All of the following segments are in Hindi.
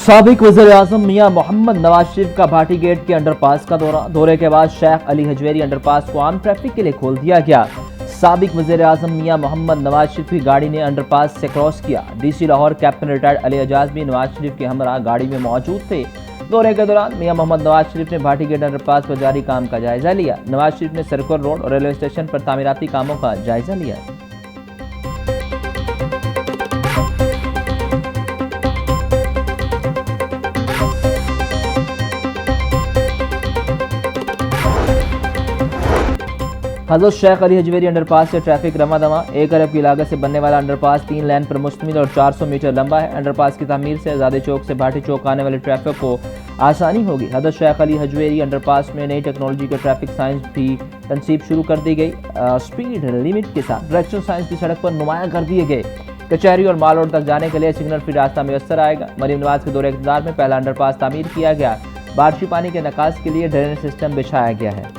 साबिक वज़ीर-ए-आज़म मियां मोहम्मद नवाज शरीफ का भाटी गेट के अंडरपास का दौरे के बाद शेख अली हजवेरी अंडरपास को आम ट्रैफिक के लिए खोल दिया गया। साबिक वज़ीर-ए-आज़म मियां मोहम्मद नवाज शरीफ की गाड़ी ने अंडरपास से क्रॉस किया। DC Lahore captain retired Ali Ejaz भी नवाज शरीफ के हमरा गाड़ी में मौजूद थे। दौरे के दौरान मियां मोहम्मद नवाज शरीफ ने भाटी गेट अंडरपास पर जारी काम का जायजा लिया। नवाज शरीफ ने सर्कुलर रोड और रेलवे स्टेशन पर तामीराती कामों का जायजा लिया। हजरत शेख अली हजवेरी अंडरपास से ट्रैफिक रमादमा। 1 अरब की लागत से बनने वाला अंडरपास 3 लेन पर मुश्तमिल और 400 मीटर लंबा है। अंडरपास की तामीर से आज़ादी चौक से भाटी चौक आने वाले ट्रैफिक को आसानी होगी। हजरत शेख अली हजवेरी अंडरपास में नई टेक्नोलॉजी का ट्रैफिक साइंस भी तनसीब शुरू कर दी गई। स्पीड लिमिट के साथ डायरेक्शन साइंस भी सड़क पर नुमाया कर दिए गए। कचहरी और माल रोड तक जाने के लिए सिग्नल फ्री रास्ता मैसर आएगा। मरीम नवाज के दौरे इक़्तिदार में पहला अंडरपास तामीर किया गया। बारिशी पानी के निकास के लिए ड्रेनेज सिस्टम बिछाया गया है।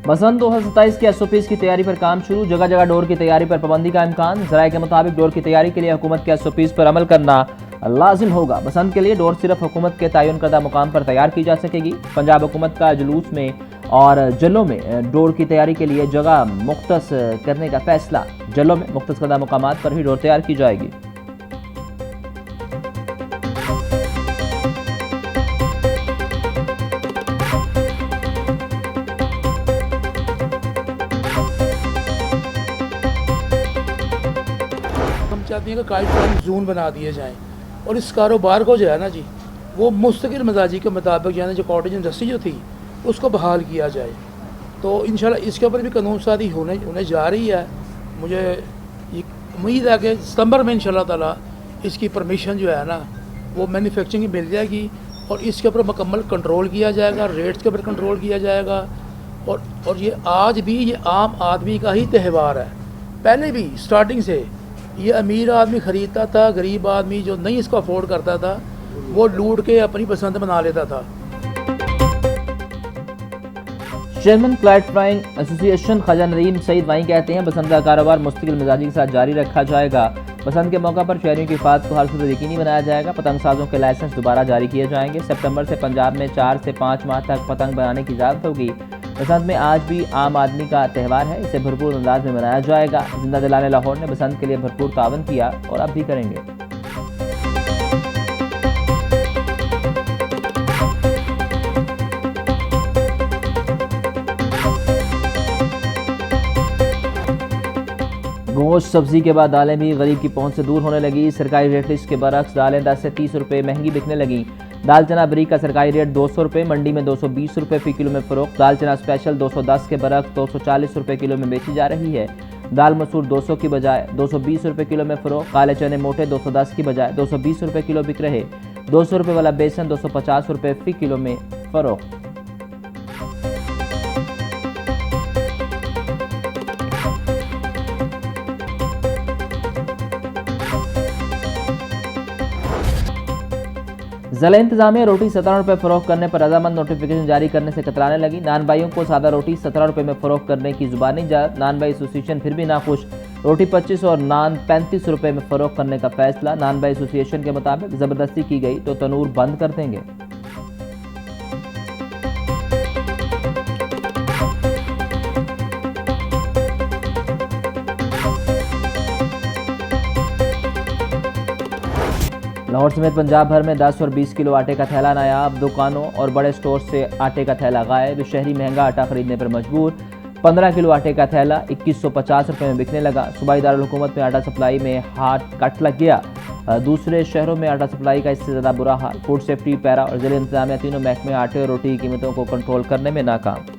बसंत 2027 के SOPs की तैयारी पर काम शुरू। जगह जगह डोर की तैयारी पर पाबंदी का इम्कान। ज़राए के मुताबिक डोर की तैयारी के लिए हुकूमत के SOPs पर अमल करना लाजिम होगा। बसंत के लिए डोर सिर्फ हुकूमत के तयन करदा मुकाम पर तैयार की जा सकेगी। पंजाब हुकूमत का जुलूस में और जल्लों में डोर की तैयारी के लिए जगह मुख्तस करने का फैसला। जल्लों में मुख्तस करदा मुकामात पर ही डोर तैयार की जाएगी। हम चाहते हैं कि काइट फ्लाइंग जोन बना दिए जाएँ और इस कारोबार को जो है ना जी वो मुस्तकिल मजाजी के मुताबिक जो है ना जो कॉटेज इंडस्ट्री जो थी उसको बहाल किया जाए। तो इंशाल्लाह इसके ऊपर भी कानून साजी होने जा रही है। मुझे ये उम्मीद है कि सितंबर में इंशाल्लाह ताला इसकी परमिशन जो है ना वो मैन्युफैक्चरिंग मिल जाएगी और इसके ऊपर मुकम्मल कंट्रोल किया जाएगा, रेट्स के ऊपर कंट्रोल किया जाएगा। और ये आज भी ये आम आदमी का ही त्यौहार है। पहले भी स्टार्टिंग से ये अमीर आदमी ख़रीदता था, गरीब आदमी जो नहीं इसको अफोर्ड करता था वो लूट के अपनी पसंद बना लेता था। Chairman flight flying association Khwaja Nadeem Saeed वाई कहते हैं बसंत का कारोबार मुस्तकिल मिजाजी के साथ जारी रखा जाएगा। बसंत के मौका पर शहरियों की हिफाजत को हर सूरत यकीनी बनाया जाएगा। पतंग साजों के लाइसेंस दोबारा जारी किए जाएंगे। सितंबर से पंजाब में 4 से 5 माह तक पतंग बनाने की इजाज़त होगी। बसंत में आज भी आम आदमी का त्यौहार है, इसे भरपूर अंदाज में मनाया जाएगा। जिंदा दिलाने लाहौर ने बसंत के लिए भरपूर तावन किया और अब भी करेंगे। गोश्त सब्जी के बाद दालें भी गरीब की पहुंच से दूर होने लगी। सरकारी रेट लिस्ट के बरक्स दालें 10 से 30 रुपये महंगी बिकने लगी। दाल चना बरीक का सरकारी रेट 200 रुपये, मंडी में 220 रुपये फ़ी किलो में फ़रोख्त। दाल चना स्पेशल 210 के बरक्स 240 रुपये किलो में बेची जा रही है। दाल मसूर 200 की बजाय 220 रुपये किलो में फ़रोख्त। काले चने मोटे 210 की बजाय 220 रुपये किलो बिक रहे। 200 रुपये वाला बेसन 250 रुपये फ़ी किलो में फ़रोख्त। ज़िला इंतजामिया रोटी 17 रुपये फ़रोख्त करने पर रजामंद नोटिफिकेशन जारी करने से कतराने लगी। नान भाइयों को सादा रोटी 17 रुपये में फ़रोख्त करने की जुबानी इजाज़त। नान भाई एसोसिएशन फिर भी नाखुश। रोटी 25 और नान 35 रुपये में फ़रोख्त करने का फैसला। नान भाई एसोसिएशन के मुताबिक ज़बरदस्ती की गई तो तनूर बंद कर देंगे। लाहौर समेत पंजाब भर में 10 और 20 किलो आटे का थैला नायाब। दुकानों और बड़े स्टोर से आटे का थैला गायब। शहरी महंगा आटा खरीदने पर मजबूर। 15 किलो आटे का थैला 2150 रुपये में बिकने लगा। सूबाई दारुल हुकूमत में आटा सप्लाई में हाथ कट लग गया। दूसरे शहरों में आटा सप्लाई का इससे ज़्यादा बुरा हाल। फूड सेफ्टी, पैरा और जिला इंतजामिया तीनों महकमे आटे और रोटी की कीमतों को कंट्रोल करने में नाकाम।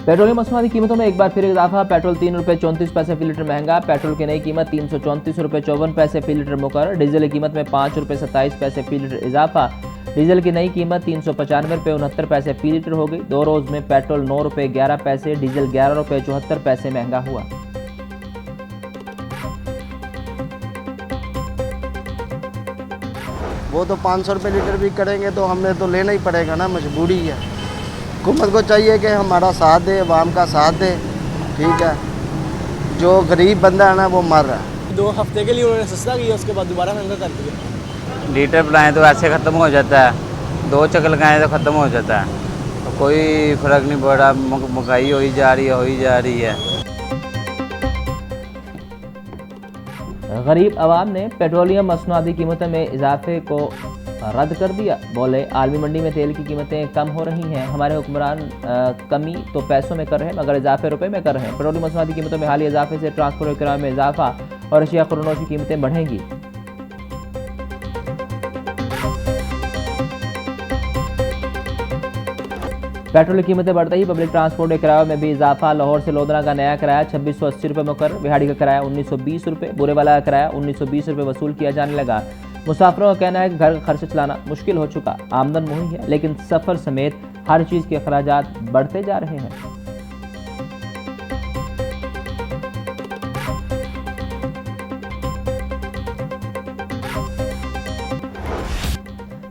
पेट्रोलियम मसनूआती कीमतों में एक बार फिर इजाफा। पेट्रोल 3 रुपये 34 पैसे फी लीटर महंगा। पेट्रोल की नई कीमत 334 रुपये 54 पैसे फी लीटर मुकर्रर। डीजल की कीमत में 5 रुपये 27 पैसे फी लीटर इजाफा। डीजल की नई कीमत 395 रुपये 69 पैसे फी लीटर हो गई। 2 रोज में पेट्रोल 9 रुपये 11 पैसे, डीजल 11 रुपये 74 पैसे महंगा हुआ। वो तो 500 रुपये लीटर भी करेंगे तो हमें तो लेना ही पड़ेगा ना, मजबूरी है। हुकूमत को चाहिए कि हमारा साथ दे, अवाम का साथ दे, ठीक है। जो गरीब बंदा है ना वो मर रहा है। 2 हफ्ते के लिए उन्होंने सस्ता किया, उसके बाद दोबारा महंगा कर दिया। लीटर बनाए तो ऐसे ख़त्म हो जाता है, 2 चक्कर लगाएं तो ख़त्म हो जाता है, तो कोई फ़र्क नहीं पड़ रहा। महंगाई हो ही जा रही है। गरीब आवाम ने पेट्रोलियम मसनूआती कीमतों में इजाफे को रद्द कर दिया। बोले आलमी मंडी में तेल की कीमतें कम हो रही हैं, हमारे हुक्मरान कमी तो पैसों में कर रहे हैं मगर इजाफे रुपए में कर रहे हैं। पेट्रोलियम मसनूआती कीमतों में हालिया इजाफे से ट्रांसपोर्ट किराए में इजाफा और अशिया खुरनोश की कीमतें बढ़ेंगी। पेट्रोल की कीमतें बढ़ते ही पब्लिक ट्रांसपोर्ट के किरायों में भी इजाफा। लाहौर से लोधरा का नया किराया 2680 रुपये मुकर्रर, बिहाड़ी का किराया 1920 रुपये, बुरेवाला का किराया 1920 रुपये वसूल किया जाने लगा। मुसाफिरों का कहना है कि घर का खर्च चलाना मुश्किल हो चुका, आमदन मुही है लेकिन सफ़र समेत हर चीज़ के अखराजात बढ़ते जा रहे हैं।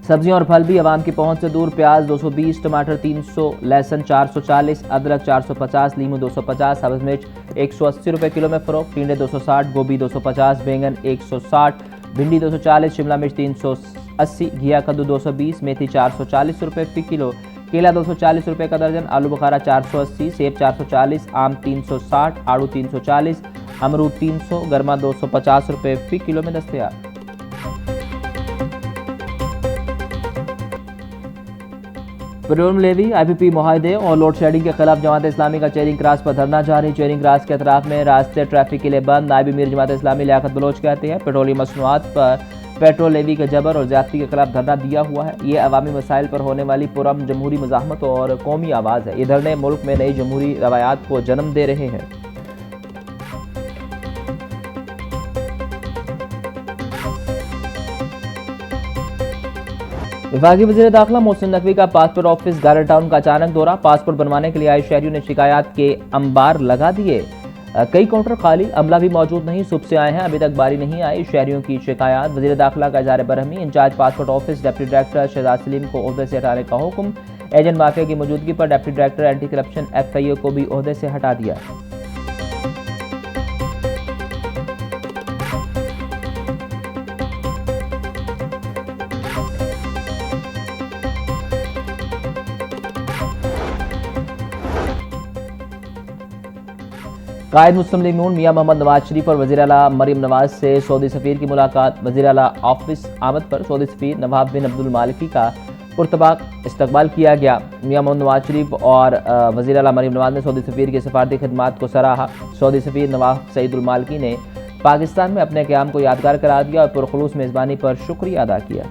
सब्जियां और फल भी आवाम की पहुंच से दूर। प्याज 220, टमाटर 300, लहसुन 440, अदरक 450, लीमू 250, हरी मिर्च 180 रुपये किलो में फ़रोख्त, टिंडे 260, गोभी 250, बैंगन 160, भिंडी 240, शिमला मिर्च 380, घिया कद्दू 220, मेथी 440 रुपये फ़ी किलो, केला 240 रुपये का दर्जन, आलू बुखारा 480, सेब 440, आम 360, आड़ू 340, अमरूद 300, गर्मा 250 रुपये फ़ी किलो में दस्तयाब। पेट्रोलियम लेवी, IPP मुआहदे और लोड शेडिंग के खिलाफ जमात इस्लामी का चेरिंग क्रॉस पर धरना जारी। चेरिंग क्रॉस के अतराफ में रास्ते ट्रैफिक के लिए बंद। नायब अमीर जमात इस्लामी लियाकत बलोच कहते हैं पेट्रोलियम मसनूआत पर पेट्रोल लेवी के जबर और ज्यादती के खिलाफ धरना दिया हुआ है। ये अवामी मसाइल पर होने वाली पुरअमन जमहूरी मज़ाहमत और कौमी आवाज़ है। ये धरने मुल्क में नई जमहूरी रवायात को जन्म दे रहे हैं। विभागीय वज़ीर दाखिला मोहसिन नकवी का पासपोर्ट ऑफिस गार्डन टाउन का अचानक दौरा। पासपोर्ट बनवाने के लिए आए शहरियों ने शिकायत के अंबार लगा दिए। कई काउंटर खाली, अमला भी मौजूद नहीं, सुबह से आए हैं अभी तक बारी नहीं आई। शहरियों की शिकायत। वज़ीर दाखिला का इज़हार बरहमी। Incharge passport office deputy director Shahzad Salim को ओहदे से हटाने का हुक्म। एजेंट माफिया की मौजूदगी पर deputy director anti corruption FIO को भी ओहदे से हटा दिया। कायद मुस्लिम लीग नून मियां मोहम्मद नवाज शरीफ और वज़ीर आला मरीम नवाज से सऊदी सफ़ीर की मुलाकात। वज़ीर आला ऑफिस आमद पर सऊदी सफ़ीर नवाब बिन अब्दुल मालिकी का पुरतबाक इस्तकबाल किया गया। मियां मोहम्मद नवाज शरीफ और वज़ीर आला मरीम नवाज ने सऊदी सफ़ीर की सफारती खिदमात को सराहा। सऊदी सफ़ीर नवाब सईदुल मालिकी ने पाकिस्तान में अपने क़याम को यादगार करार दिया और पुरखुलूस मेज़बानी पर शुक्रिया अदा किया।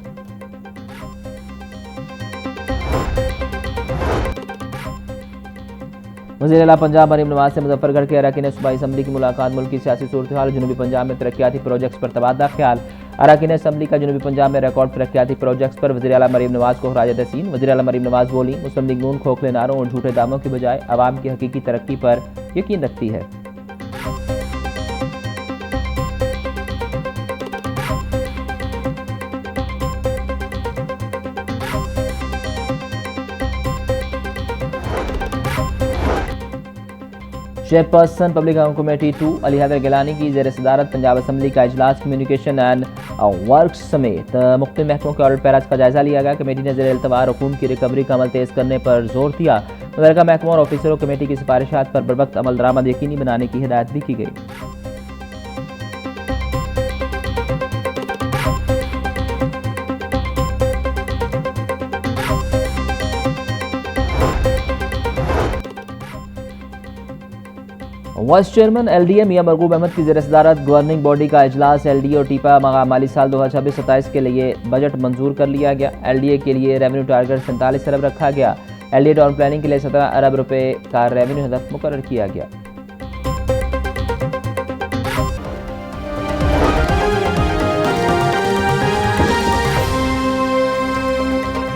वज़ीर आला पंजाब मरीम नवाज से मुजफ्फरगढ़ के अरकान सूबाई असम्बली की मुलाकात। मुल्क की सियासी सूरत हाल, जनूबी पंजाब में तरक्याती प्रोजेक्ट्स पर तबादला ख्याल। अरकान असम्बली का जनूबी पंजाब में रिकॉर्ड तरक्याती प्रोजेक्ट्स पर वज़ीर आला मरीम नवाज को खराज तहसीन। वज़ीर आला मरीम नवाज बोली मुस्लिम लीग नून खोखले नारों और झूठे दामों की बजाय आवाम की हकीकी तरक्की पर यकीन रखती है। Chairperson public committee 2 Ali Haider Gilani की ज़ेर सदारत पंजाब असम्बली का इजलास कम्युनिकेशन एंड वर्क्स समेत मुख्तलिफ महकमों के ऑडिट पैराज का जायजा लिया गया। कमेटी ने ज़ेर इल्तवा हुकूम की रिकवरी का अमल तेज़ करने पर जोर दिया। मुतल्लिका महकमों और ऑफिसरों कमेटी की सिफारिशात पर बरवक्त अमल दरामद यकीनी बनाने की हिदायत भी की गई। वाइस चेयरमैन LDA मियां मरगूब अहमद की ज़ेर सदारत गवर्निंग बॉडी का इजलास। LDA और टीपा माली साल 2026-27 के लिए बजट मंजूर कर लिया गया। LDA के लिए रेवेन्यू टारगेट 47 अरब रखा गया। LDA टाउन प्लानिंग के लिए 17 अरब रुपए का रेवेन्यू हदफ मुकर्रर किया गया।